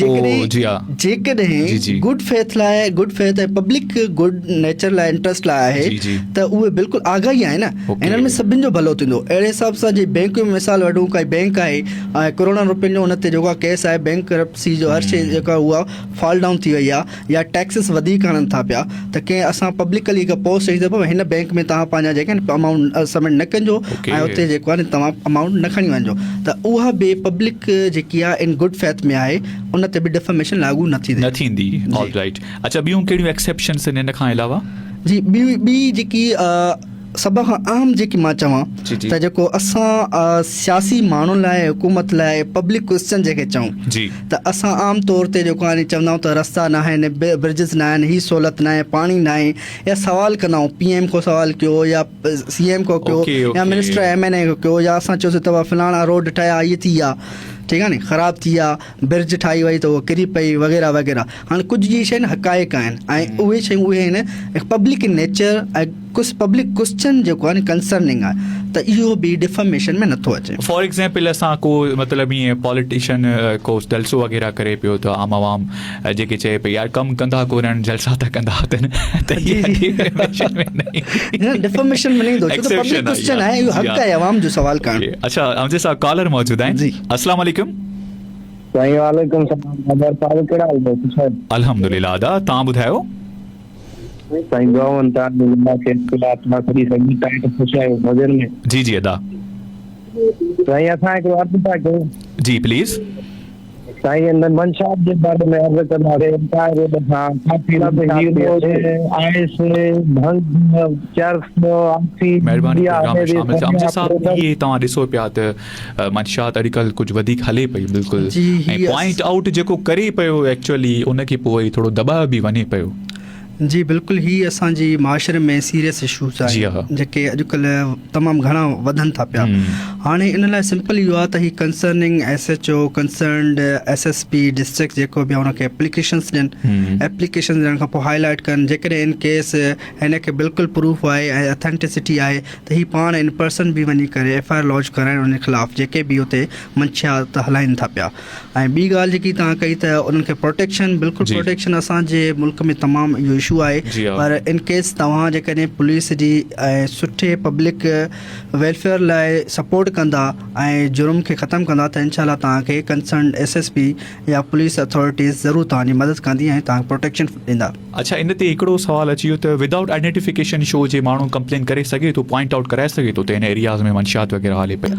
जेकॾहिं गुड फेथ लाइ गुड फेथ ऐं पब्लिक गुड नेचर लाइ इंट्रस्ट लाइ आहे त उहे बिल्कुलु आगाही आहे न हिननि में सभिनि जो भलो थींदो अहिड़े हिसाब सां जे बैंक में मिसाल वठूं काई बैंक आहे ऐं करोड़नि रुपयनि जो हुन ते जेको आहे केस आहे बैंक करप्सी जो हर शइ जेका उहा फॉल डाउन थी वई आहे या टैक्सिस वधीक आणनि था पिया त कंहिं असां पब्लिकली हिकु पोस्ट चई त हिन बैंक में तव्हां पंहिंजा जेके आहिनि अमाउंट सबमिट न कजो ऐं उते जेको आहे तव्हां अमाउंट न खणी वञिजो त उहा बि पब्लिक जेकी आहे इन गुड फेथ में आहे उन ते बि डिफेमेशन लागू न थींदी ऑल राइट अच्छा ॿियूं कहिड़ियूं एक्सेप्शन्स आहिनि इन खां अलावा जी ॿी जेकी सभ खां आम जेकी मां चवां त जेको असां सियासी माण्हुनि लाइ हुकूमत लाइ पब्लिक क्वेश्चन जेके चऊं त असां आम तौर ते जेको आहे चवंदा आहियूं त रस्ता न आहिनि ब्रिजिस न आहिनि हीअ सहूलियत न आहे पाणी न आहे या सवाल कंदा आहियूं PM को सवाल कयो या CM को कयो या मिनिस्टर MNA को कयो या असां चयोसीं त फलाणा रोड ठाहिया इहे थी आहे ठीकु आहे नी, ख़राबु थी विया, ब्रिज ठाही वई त उहो किरी पई वग़ैरह वग़ैरह। हाणे कुझु जी शयूं हक़ाइक़ आहिनि ऐं उहे शयूं उहे आहिनि पब्लिक इन नेचर ऐं कुझु पब्लिक क्वेश्चन जेको आहे कंसर्निंग आहे, त इहो बि डिफमेशन में नथो अचे। फॉर एग्जाम्पल असां को मतिलबु ईअं पॉलिटिशियन को जलसो वग़ैरह करे पियो त आम आवाम जेके चए पई यार कमु कंदा कोन्हनि, जलसा त कंदा अथनि, त डिफमेशन में नहीं, डिफमेशन में नहीं, छो त पब्लिक क्वेश्चन आहे, इहो हक़ आहे आवाम जो सवाल करणु। अच्छा, हमसे साहब कॉलर मौजूद आहिनि जी। अस्सलाम वालेकुम। वालेकुम सलाम। अल्हम्दुलिल्लाह अदा, तव्हां ॿुधायो? जी जी अदा, जी प्लीज। मंशात के बारे में अर्ज करना है, मेहरबानी साहब, ये तव्हां ॾिसो पिया त मंशात अॼुकल्ह कुझु वधीक हले पई बिल्कुलु, ऐं पॉइंट आउट जेको करे पियो एक्चुअली उनखे पोइ थोरो दॿायो बि वञे पियो। जी बिल्कुलु, ही असांजी माशरे में सीरियस इशूज़ आहिनि जेके अॼुकल्ह तमामु घणा वधनि था पिया। हाणे इन लाइ सिंपल इहो आहे त ही concerning SHO concerned SSP district जेको बि आहे हुनखे एप्लीकेशन्स ॾियनि, एप्लीकेशन ॾियण खां पोइ हाईलाइट कनि, जेकॾहिं इन केस हिनखे बिल्कुलु प्रूफ आहे ऐं अथेंटिसिटी आहे त ही पाण इन पर्सन बि वञी करे FIR लॉन्च कराइनि उन ख़िलाफ़ु जेके बि हुते मंशियात हलाइनि था पिया। ऐं ॿी ॻाल्हि जेकी तव्हां कई त उन्हनि खे प्रोटेक्शन, बिल्कुलु प्रोटेक्शन असांजे मुल्क में तमामु इहो इशू आहे, पर इन केस तव्हां जेकॾहिं पुलिस जी ऐं सुठे पब्लिक वेलफेयर लाइ सपोर्ट कंदा ऐं जुर्म खे ख़तमु कंदा त इंशाल्लाह तव्हांखे कंसर्न SSP या पुलिस अथॉरिटीज़ ज़रूरु तव्हांजी मदद कंदी ऐं तव्हांखे प्रोटेक्शन ॾींदा। अच्छा, इन ते हिकिड़ो सुवाल अची वियो त विदाउट आइडेंटिफिकेशन शो जे माण्हू कंप्लेन करे सघे थो, पॉइंट आउट कराए सघे थो त इन एरियाज़ में मंशियात वग़ैरह हले पई,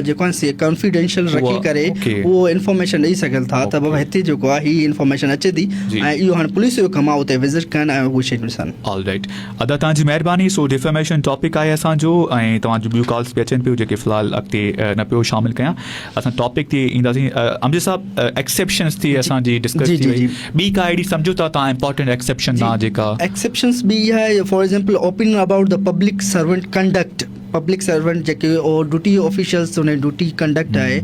जेको आहे कॉन्फिडेंशियल रखी करे उहो इंफॉर्मेशन ॾेई सघनि था त बाबा हिते जेको आहे ही इंफॉर्मेशन अचे थी ऐं इहो हाणे पुलिस जो कमु आहे उते विज़िट कनि ऐं उहो शइ ॾिसनि। ऑल राइट अदा, तव्हांजी महिरबानी। सो डिफेमेशन टॉपिक आहे असांजो ऐं तव्हांजो ॿियूं कॉल्स बि अचनि पियूं जेके फ़िलहालु अॻिते न पियो शामिलु कयां। असां टॉपिक ते ईंदासीं। अमजद साहब, एक्सेप्शन्स थी असांजी डिस्कस थी वई, ॿी का अहिड़ी सम्झो था तव्हां इंपॉर्टेंट एक्सेप्शन आहे जेका? एक्सेप्शंस बि इहा आहे, for example opinion about the public servant conduct, public servant जेके ड्यूटी ऑफिशियल्स उन ड्यूटी कंडक्ट आहे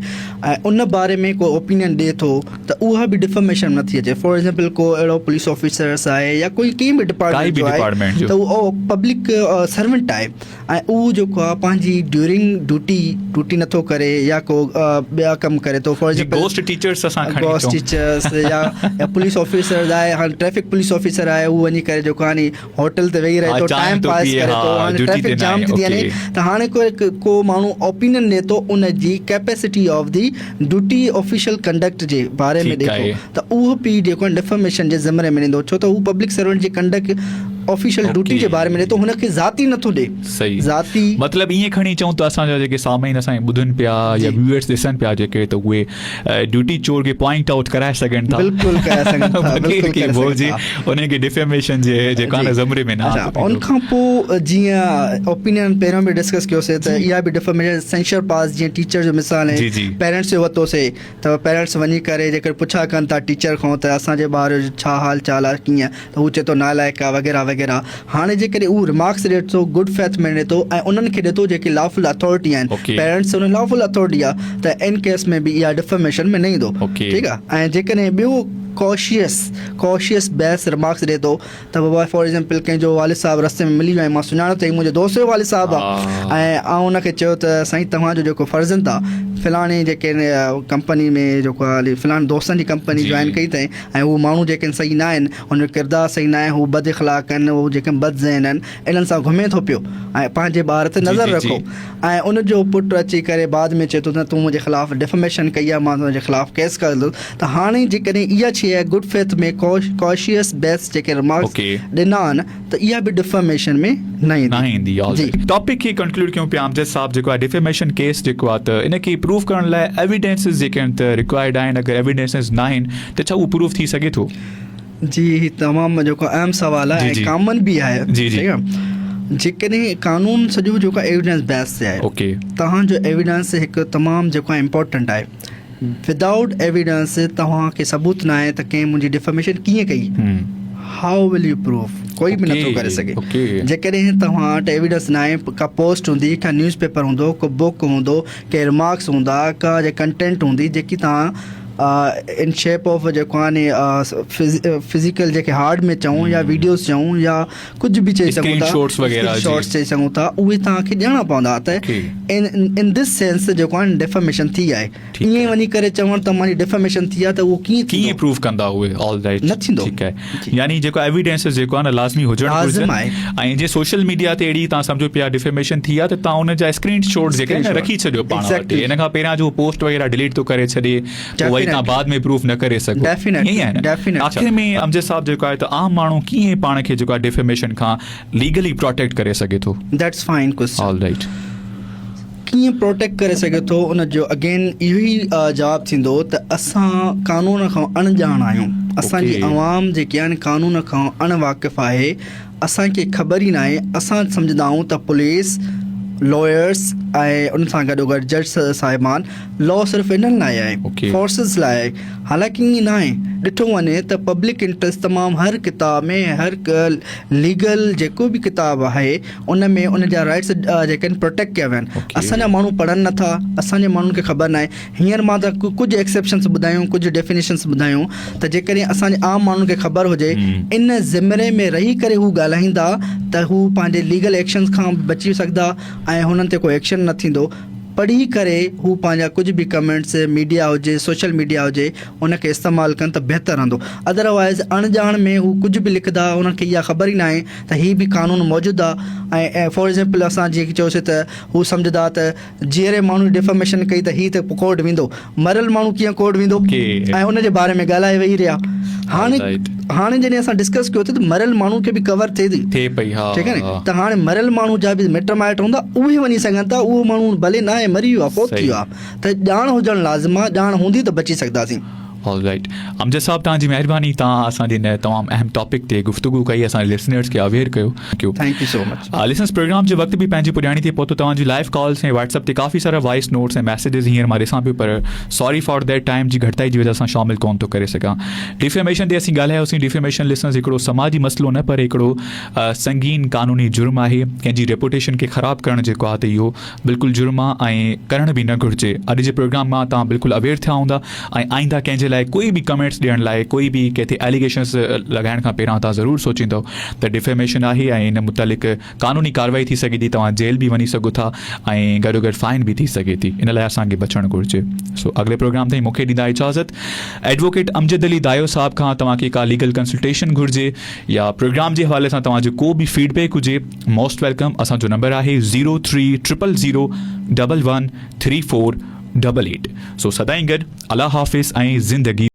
ऐं उन बारे में को ओपिनियन ॾिए थो त उहा बि डिफमेशन नथी अचे। फॉर एग्जांपल को अहिड़ो पुलिस ऑफिसर्स आहे या कोई कंहिं बि डिपार्टमेंट जो आहे त उहो पब्लिक सर्वेंट आहे ऐं उहो जेको आहे पंहिंजी ड्यूरिंग ड्यूटी नथो करे या को ॿिया कमु करे थो, फॉर एग्जांपल गोस्ट टीचर्स या पुलिस ऑफिसर्स आहे, हाणे ट्रैफिक पुलिस ऑफिसर आहे, उहो वञी करे जेको आहे होटल ते वेही रहे थो, टाइम पास करे थो, हाणे ट्रैफिक जाम थी वञे त हाणे को माण्हू ओपिनियन ॾिए थो उन जी capacity of the duty official conduct जे बारे में ॾिए थो, त उहो बि जेको आहे डिफमेशन जे ज़िमरे में ईंदो, छो त हू पब्लिक सर्वेंट जी कंडक्ट ऑफिशियल ड्यूटी जे बारे में ॾिए थो, हुनखे ज़ाती नथो ॾे। सही, ज़ाती मतिलबु ईअं खणी चऊं त असांजा जेके सामाइन असांखे ॿुधनि पिया या व्यूअर्स ॾिसनि पिया जेके, त उहे ड्यूटी चोर खे पॉइंट आउट कराए सघनि था, बिल्कुलु कराए सघनि था, उनखे डिफेमेशन जे जेका आहे ज़िमरे में न। उन खां पोइ जीअं ओपिनियन पहिरियों बि डिस्कस कयोसीं त इहा बि डिफमेशन सेंशर पास, जीअं टीचर जो मिसाल आहे, पेरेंट्स जो वरितोसीं त पेरेंट्स वञी करे जेकर पुछा कनि था टीचर खां त असांजे ॿार जो छा हाल चाल आहे, कीअं, त हू चए थो नालाइक आहे वग़ैरह वग़ैरह। हाणे जेकॾहिं उहो रिमार्क्स ॾिए थो, गुड फेथ में ॾिए थो ऐं उन्हनि खे ॾिए थो जेकी लॉफुल अथॉरिटी आहिनि, पेरेंट्स उन लॉफुल अथॉरिटी आहे, त इन केस में बि इहा डिफमेशन में न ईंदो। ठीकु आहे। ऐं जेकॾहिं ॿियो कॉशियस बेस रिमार्क्स ॾिए थो त बाबा फॉर एग्जांपल कंहिंजो वालिद साहिबु रस्ते में मिली वियो ऐं मां सुञाणो त मुंहिंजे दोस्त जो वालिद साहिबु आहे ऐं उनखे चयो त साईं तव्हांजो जेको फर्ज़ंद आहे फ़लाणे जेके कंपनी में जेको आहे फ़लाणे दोस्तनि जी कंपनी जॉइन कई अथई ऐं उहे माण्हू जेके सही न आहिनि, हुनजो किरदारु सही न आहे, हू बद इख़लाक़ आहिनि, उहे जेके बद ज़हन आहिनि, इन्हनि सां घुमे थो पियो ऐं पंहिंजे ॿार ते नज़र रखो ऐं उनजो पुटु अची करे बाद में चए थो त तूं मुंहिंजे ख़िलाफ़ु डिफमेशन कई आहे, मां तुंहिंजे ख़िलाफ़ु केस कंदुसि। त हाणे जेकॾहिं इहा शइ आहे गुड फेथ में कॉशियस बेस जेके रिमार्क्स ॾिना आहिनि त इहा बि डिफमेशन में न ईंदी। टॉपिक खे कंक्लूड कयूं पिया अमजद साहब, जेको आहे डिफेमेशन केस जेको आहे त इनखे प्रूव करण लाइ एविडेंसिस जेके आहिनि त रिक्वायर्ड आहिनि, अगरि एविडेंसिस न आहिनि त छा उहो प्रूव थी सघे थो? जी, तमामु जेको अहम सवाल आहे ऐं कॉमन बि आहे। जेकॾहिं कानून सॼो जेको आहे एविडेंस बेस ते आहे, तव्हांजो एविडेंस हिकु तमामु जेको आहे इम्पोर्टेंट आहे। विदाउट एविडेंस तव्हांखे सबूत न आहे त कंहिं मुंहिंजी डिफमेशन कीअं कई। हाउ विल यू प्रूफ, कोई बि नथो करे सघे। जेकॾहिं तव्हां वटि एविडेंस न आहे, का पोस्ट हूंदी, का न्यूज़ पेपर हूंदो, को बुक हूंदो, के रिमार्क्स हूंदा, का जे कंटेंट हूंदी जेकी तव्हां इन शेप ऑफ जेको आहे फिज़िकल जेके हार्ड में चऊं या वीडियोस चऊं या कुझु बि चई सघूं था, शॉर्ट्स चई सघूं था, उहे तव्हांखे ॾियणा पवंदा। त इन दिस सेंस जेको आहे डिफेमेशन थी आहे। ईअं वञी करे चवण त मां डिफेमेशन थी आहे त उहो कीअं प्रूफ कंदा उहे? ऑल राइट, न थींदो। ठीकु आहे, यानी जेको एविडेंस जेको आहे न लाज़मी हुजणु घुरिजे। ऐं जे सोशल मीडिया ते अहिड़ी तव्हां सम्झो पिया डिफेमेशन थी आहे त तव्हां हुन जा स्क्रीनशॉट जेके रखी छॾियो पाण वटि। इन खां पहिरियां जो पोस्ट वग़ैरह डिलीट थो करे छॾे, वरी तव्हां बाद में प्रूफ न करे सघो। आख़िर में अमजद साहब जेको आहे त आम माण्हू कीअं पाण खे जेको आहे डिफेमेशन खां लीगली प्रोटेक्ट करे सघे थो? That's fine question. All right, कीअं प्रोटेक्ट करे सघे थो, उन जो अगेन इहो ई जवाबु थींदो त असां कानून खां अणॼाण आहियूं। असांजी आवाम जेकी आहे कानून खां अणवाक़िफ़ आहे, असांखे ख़बर ई न आहे। असां सम्झंदा आहियूं त पुलिस, लॉयर्स ऐं उन सां गॾोगॾु जज साहिबान लॉ सिर्फ़ु इन्हनि लाइ आहे, फोर्सिस लाइ आहे। हालांकि ईअं न आहे। ॾिठो वञे त पब्लिक इंट्रस्ट तमामु हर किताब में, हर लीगल जेको बि किताबु आहे उन में उन जा राइट्स जेके आहिनि प्रोटेक्ट कया विया आहिनि। असांजा माण्हू पढ़नि नथा, असांजे माण्हुनि खे ख़बर न आहे। हींअर मां त कुझु एक्सेप्शन्स ॿुधायूं, कुझु डेफिनेशन्स ॿुधायूं त जेकॾहिं असांजे आम माण्हुनि खे ख़बर हुजे, इन ज़िमरे में रही करे हू ॻाल्हाईंदा त हू पंहिंजे लीगल एक्शन्स खां बची सघंदा ऐं हुननि ते कोई एक्शन न थींदो। पढ़ी करे हू पंहिंजा कुझु बि कमेंट्स, मीडिया हुजे, सोशल मीडिया हुजे, उनखे इस्तेमालु कनि त बहितरु रहंदो। अदरवाइज़ अणॼाण में हू कुझु बि लिखंदा, उन्हनि खे इहा ख़बर ई न आहे त हीअ बि कानून मौजूदु आहे। ऐं फॉर एग्ज़ाम्पल असां जीअं चयोसीं त हू सम्झंदा त जीअरे माण्हू डिफेमेशन कई त हीअ त कोर्ट वेंदो, मरियल माण्हू कीअं कोर्ट वेंदो, ऐं उनजे बारे में ॻाल्हाए वेही रहिया। हाणे जॾहिं असां डिस्कस कयो त मरियल माण्हू खे बि कवर थिए पई, ठीकु आहे न। त हाणे मरियल माण्हू जा बि मिट माइट हूंदा, उहे वञी सघनि था। उहो माण्हू भले न आहे, मरी वियो आहे, फोत थी वियो आहे, त ॼाण हुजणु लाज़िम आहे। ॼाण हूंदी त बची सघंदासीं। ऑल राइट, अमजद साहब तव्हांजी महिरबानी, तव्हां असांजे हिन तमामु अहम टॉपिक ते गुफ़्तगू कई, असांजे लिसनर्स खे अवेयर कयो। Thank you so much. Listeners, programme जो वक़्तु बि पंहिंजी पुॼाणी ते पहुतो। तव्हांजी लाइव कॉल्स ऐं व्हाट्सअप ते काफ़ी सारा वॉइस नोट्स ऐं मैसेजिस हींअर मां ॾिसां पियो, पर सॉरी फॉर दैट टाइम जी घटिताई जी वजह सां शामिलु कोन थो करे सघां। डिफेमेशन ते असीं ॻाल्हायोसीं। डिफेमेशन लिसनर्स हिकिड़ो समाजी मसइलो न, पर हिकिड़ो संगीन कानूनी जुर्म आहे। कंहिंजी रेपुटेशन खे ख़राबु करणु जेको आहे त इहो बिल्कुलु जुर्म आहे ऐं करण बि न घुरिजे। अॼु जे प्रोग्राम मां तव्हां बिल्कुलु अवेयर थिया हूंदा ऐं आईंदा कंहिंजे लाइ कोई बि कमेंट्स ॾियण लाइ, कोई बि कंहिं ते एलिगेशन्स लॻाइण खां पहिरियां तव्हां ज़रूरु सोचींदो त डिफेमेशन आहे ऐं इन मुतालिक़ कानूनी कार्रवाई थी सघे थी, तव्हां जेल बि वञी सघो था ऐं गॾोगॾु फाइन बि थी सघे थी। इन लाइ असांखे बचणु घुरिजे। सो अॻिले प्रोग्राम ताईं मूंखे ॾींदा इजाज़त। एडवोकेट अमजद अली दायो साहब खां तव्हांखे का लीगल कंसल्टेशन घुरिजे या प्रोग्राम जे हवाले सां तव्हांजो को बि फीडबैक हुजे, मोस्ट वेलकम। असांजो नंबर आहे 030001134888। सो सदाईं गॾु, अल्लाह हाफ़िज़ ऐं ज़िंदगी